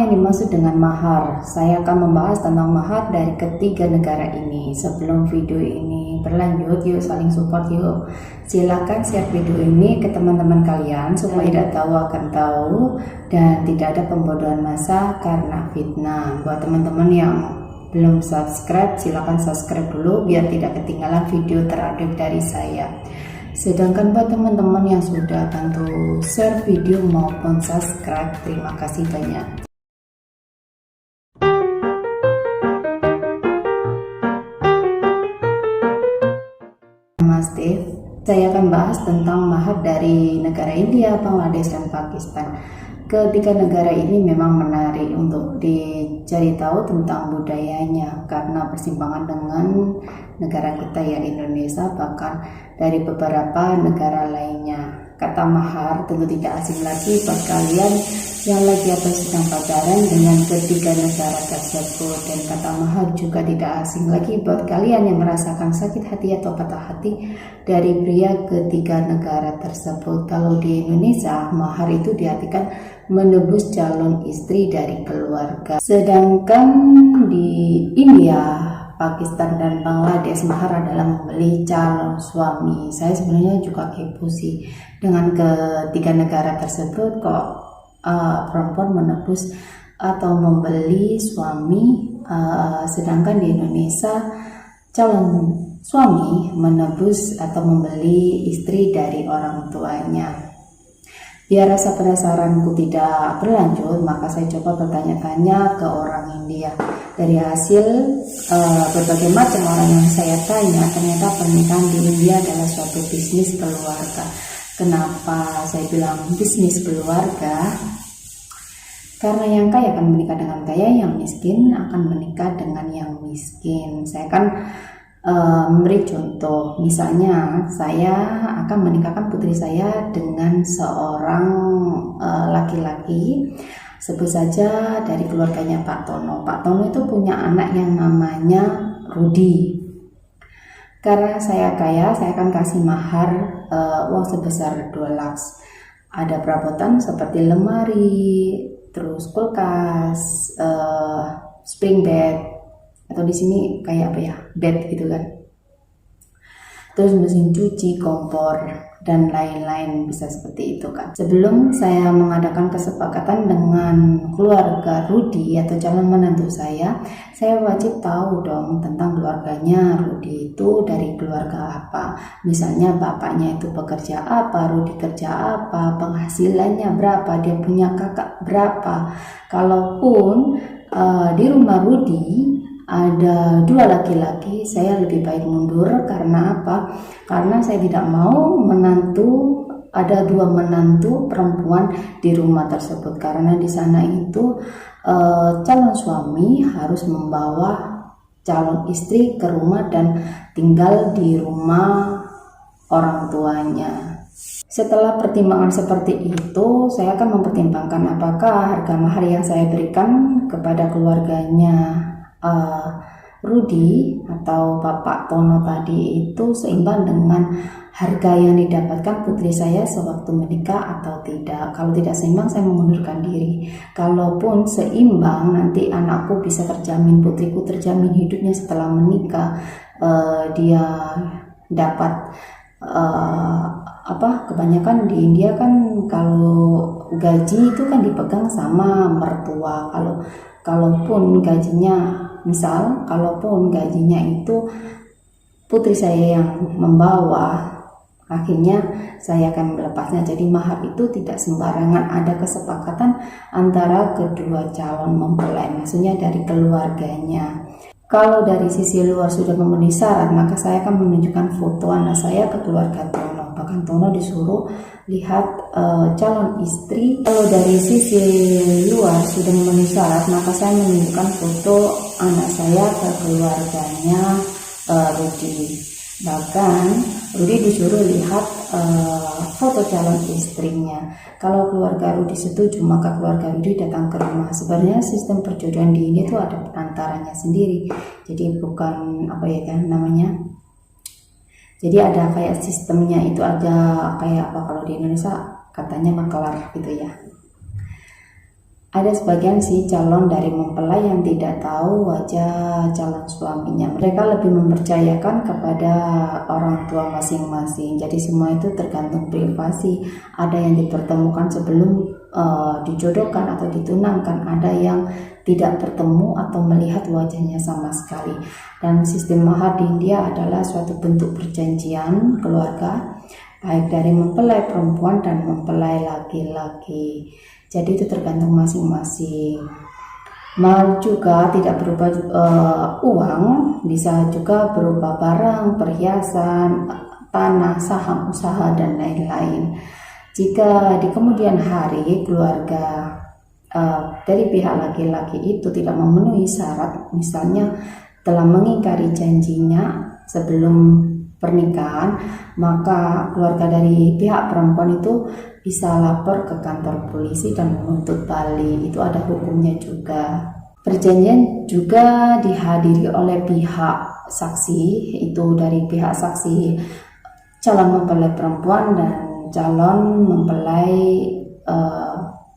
yang dimaksud dengan mahar? Saya akan membahas tentang mahar dari ketiga negara ini. Sebelum video ini berlanjut, yuk saling support yuk. Silakan share video ini ke teman-teman kalian supaya tidak tahu akan tahu dan tidak ada pembodohan massa karena fitnah. Buat teman-teman yang belum subscribe, silakan subscribe dulu biar tidak ketinggalan video terupdate dari saya. Sedangkan buat teman-teman yang sudah bantu share video maupun subscribe, terima kasih banyak. Mas Steve, saya akan bahas tentang mahar dari negara India, Bangladesh, dan Pakistan. Ketiga negara ini memang menarik untuk dicari tahu tentang budayanya karena bersimpangan dengan negara kita ya Indonesia, bahkan dari beberapa negara lainnya. Kata mahar tentu tidak asing lagi buat kalian yang lagi atau sedang pacaran dengan ketiga negara tersebut, dan kata mahar juga tidak asing lagi buat kalian yang merasakan sakit hati atau patah hati dari pria ketiga negara tersebut. Kalau di Indonesia, mahar itu diartikan menebus calon istri dari keluarga. Sedangkan di India, Pakistan, dan Bangladesh, mahar adalah membeli calon suami. Saya sebenarnya juga kepo sih dengan ketiga negara tersebut, kok perempuan menebus atau membeli suami, sedangkan di Indonesia calon suami menebus atau membeli istri dari orang tuanya. Biar rasa penasaranku tidak berlanjut, maka saya coba bertanya-tanya ke orang India. Dari hasil berbagai macam orang yang saya tanya, ternyata pernikahan di India adalah suatu bisnis keluarga. Kenapa saya bilang bisnis keluarga? Karena yang kaya akan menikah dengan kaya, yang miskin akan menikah dengan yang miskin. Saya akan memberi contoh, misalnya saya akan menikahkan putri saya dengan seorang laki-laki, sebut saja dari keluarganya Pak Tono. Pak Tono itu punya anak yang namanya Rudi. Karena saya kaya, saya akan kasih mahar uang sebesar 2 lakhs. Ada perabotan seperti lemari, terus kulkas, spring bed, atau di sini kayak apa ya, bed gitu kan, terus mesin cuci, kompor, dan lain-lain, bisa seperti itu kan. Sebelum saya mengadakan kesepakatan dengan keluarga Rudi atau calon menantu saya wajib tahu dong tentang keluarganya. Rudi itu dari keluarga apa, misalnya bapaknya itu bekerja apa, Rudi kerja apa, penghasilannya berapa, dia punya kakak berapa. Kalaupun di rumah Rudi ada 2 laki-laki, saya lebih baik mundur. Karena apa? Karena saya tidak mau ada 2 menantu perempuan di rumah tersebut, karena di sana itu calon suami harus membawa calon istri ke rumah dan tinggal di rumah orang tuanya. Setelah pertimbangan seperti itu, saya akan mempertimbangkan apakah harga mahar yang saya berikan kepada keluarganya Rudi atau Bapak Tono tadi itu seimbang dengan harga yang didapatkan putri saya sewaktu menikah atau tidak. Kalau tidak seimbang, saya mengundurkan diri. Kalaupun seimbang, nanti anakku bisa terjamin, putriku terjamin hidupnya setelah menikah. Dia dapat kebanyakan di India kan kalau gaji itu kan dipegang sama mertua. Kalaupun gajinya itu putri saya yang membawa, akhirnya saya akan melepasnya. Jadi mahar itu tidak sembarangan, ada kesepakatan antara kedua calon mempelai, maksudnya dari keluarganya. Kalau dari sisi luar sudah memenuhi syarat, maka saya akan menunjukkan foto anak saya ke keluarga Tono. Bahkan Tono disuruh lihat calon istri. Kalau dari sisi luar sudah memenuhi syarat, maka saya menunjukkan foto anak saya ke keluarganya Rudi. Bahkan Rudi disuruh lihat foto calon istrinya. Kalau keluarga Rudi setuju, maka keluarga Rudi datang ke rumah. Sebenarnya sistem perjodohan di India itu ada perantaranya sendiri. Jadi bukan jadi ada kayak sistemnya itu, ada kayak apa kalau di Indonesia katanya makelar gitu ya. Ada sebagian sih calon dari mempelai yang tidak tahu wajah calon suaminya. Mereka lebih mempercayakan kepada orang tua masing-masing. Jadi semua itu tergantung privasi. Ada yang dipertemukan sebelum dijodohkan atau ditunangkan. Ada yang tidak bertemu atau melihat wajahnya sama sekali. Dan sistem mahar di India adalah suatu bentuk perjanjian keluarga, baik dari mempelai perempuan dan mempelai laki-laki. Jadi itu tergantung masing-masing. Mahar juga tidak berupa uang, bisa juga berupa barang, perhiasan, tanah, saham, usaha, dan lain-lain. Jika di kemudian hari keluarga dari pihak laki-laki itu tidak memenuhi syarat, misalnya telah mengingkari janjinya sebelum pernikahan, maka keluarga dari pihak perempuan itu bisa lapor ke kantor polisi dan menuntut balik. Itu ada hukumnya juga. Perjanjian juga dihadiri oleh pihak saksi, itu dari pihak saksi calon mempelai perempuan dan calon mempelai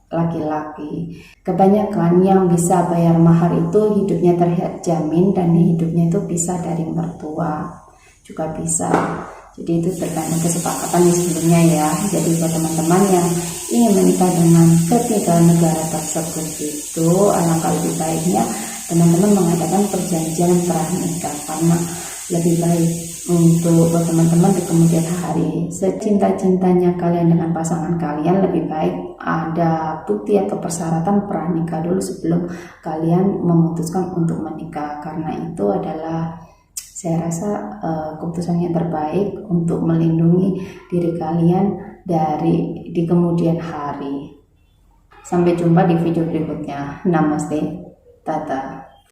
laki-laki. Kebanyakan yang bisa bayar mahar itu hidupnya terjamin dan hidupnya itu bisa dari mertua juga bisa. Jadi itu tergantung kesepakatan di sebelumnya ya. Jadi buat teman-teman yang ingin menikah dengan ketiga negara tersebut itu, alangkah lebih baiknya teman-teman mengadakan perjanjian pranikah, karena lebih baik untuk buat teman-teman di kemudian hari. Secinta-cintanya kalian dengan pasangan kalian, lebih baik ada bukti atau persyaratan pranikah dulu sebelum kalian memutuskan untuk menikah, karena itu adalah saya rasa keputusan yang terbaik untuk melindungi diri kalian di kemudian hari. Sampai jumpa di video berikutnya. Namaste, Tata.